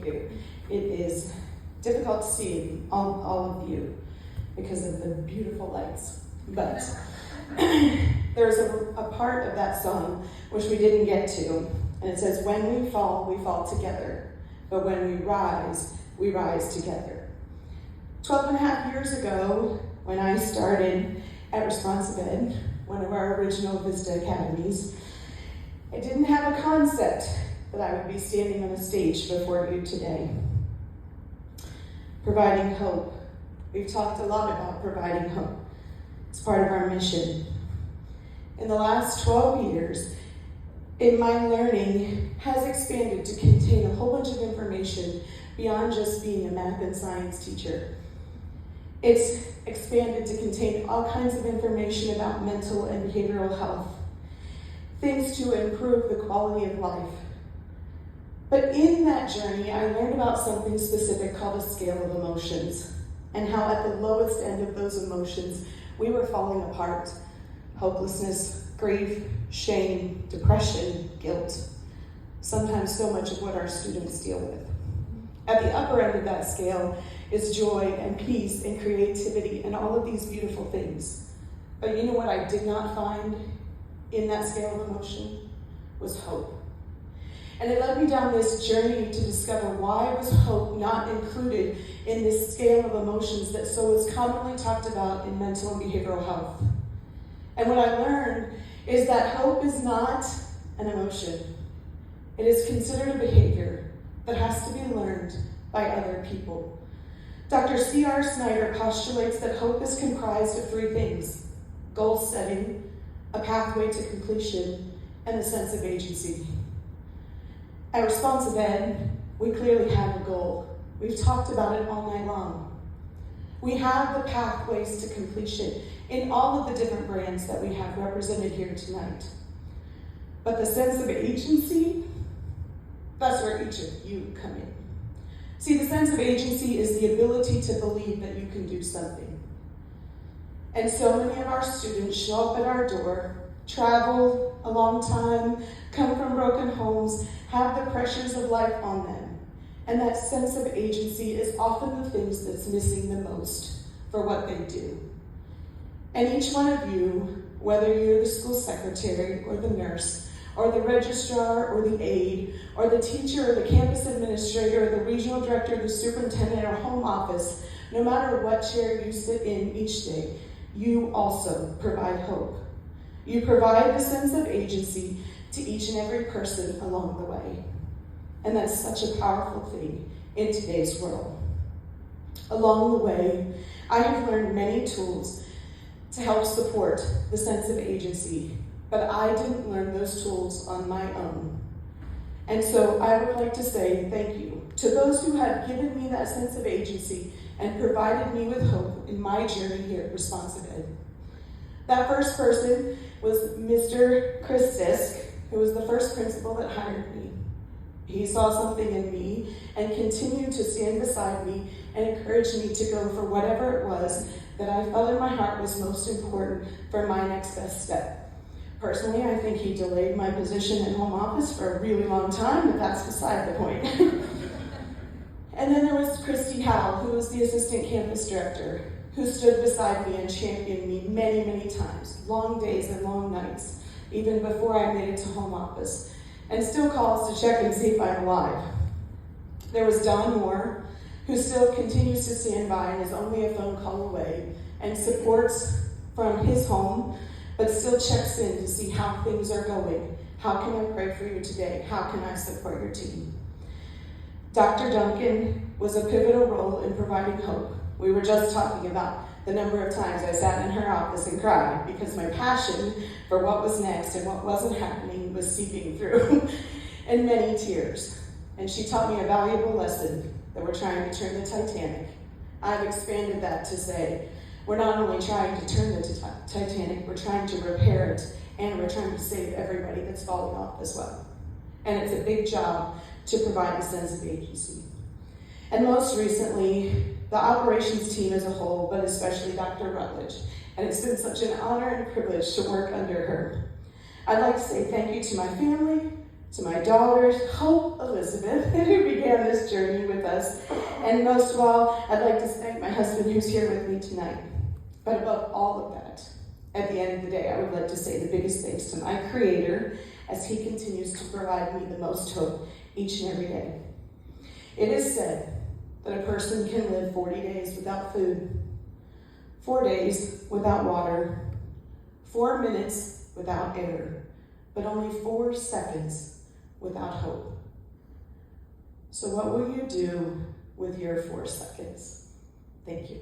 you. It is difficult to see all of you because of the beautiful lights. But there's a part of that song which we didn't get to, and it says, when we fall together. But when we rise together. 12 and a half years ago, when I started at Responsive Ed, one of our original Vista Academies, I didn't have a concept that I would be standing on a stage before you today. Providing hope. We've talked a lot about providing hope. It's part of our mission. In the last 12 years, my learning has expanded to contain a whole bunch of information beyond just being a math and science teacher. It's expanded to contain all kinds of information about mental and behavioral health, things to improve the quality of life. But in that journey, I learned about something specific called a scale of emotions, and how at the lowest end of those emotions, we were falling apart. Hopelessness, grief, shame, depression, guilt. Sometimes so much of what our students deal with. At the upper end of that scale is joy and peace and creativity and all of these beautiful things. But you know what I did not find in that scale of emotion? Was hope. And it led me down this journey to discover why was hope not included in this scale of emotions that so is commonly talked about in mental and behavioral health. And what I learned is that hope is not an emotion. It is considered a behavior that has to be learned by other people. Dr. C.R. Snyder postulates that hope is comprised of three things: goal setting, a pathway to completion, and a sense of agency. At Responsive Ed, we clearly have a goal. We've talked about it all night long. We have the pathways to completion in all of the different brands that we have represented here tonight. But the sense of agency, that's where each of you come in. See, the sense of agency is the ability to believe that you can do something. And so many of our students show up at our door, travel a long time, come from broken homes, have the pressures of life on them. And that sense of agency is often the things that's missing the most for what they do. And each one of you, whether you're the school secretary or the nurse, or the registrar or the aide, or the teacher or the campus administrator, or the regional director, the superintendent, or home office, no matter what chair you sit in each day, you also provide hope. You provide the sense of agency to each and every person along the way. And that's such a powerful thing in today's world. Along the way, I have learned many tools to help support the sense of agency, but I didn't learn those tools on my own. And so I would like to say thank you to those who have given me that sense of agency and provided me with hope in my journey here at Responsive Ed. That first person was Mr. Chris Disk, who was the first principal that hired me. He saw something in me and continued to stand beside me and encourage me to go for whatever it was that I felt in my heart was most important for my next best step. Personally, I think he delayed my position in home office for a really long time, but that's beside the point. And then there was Christy Howell, who was the assistant campus director, who stood beside me and championed me many, many times, long days and long nights, even before I made it to home office, and still calls to check and see if I'm alive. There was Don Moore, who still continues to stand by and is only a phone call away, and supports from his home, but still checks in to see how things are going. How can I pray for you today? How can I support your team? Dr. Duncan was a pivotal role in providing hope. We were just talking about the number of times I sat in her office and cried because my passion for what was next and what wasn't happening was seeping through, and many tears. And she taught me a valuable lesson that we're trying to turn the Titanic. I've expanded that to say, we're not only trying to turn the Titanic, we're trying to repair it, and we're trying to save everybody that's falling off as well. And it's a big job to provide a sense of agency. And most recently, the operations team as a whole, but especially Dr. Rutledge. And it's been such an honor and privilege to work under her. I'd like to say thank you to my family, to my daughter, Hope Elizabeth, who began this journey us. And most of all, I'd like to thank my husband who's here with me tonight. But above all of that, at the end of the day, I would like to say the biggest thanks to my Creator as He continues to provide me the most hope each and every day. It is said that a person can live 40 days without food, 4 days without water, 4 minutes without air, but only 4 seconds without hope. So what will you do with your 4 seconds? Thank you.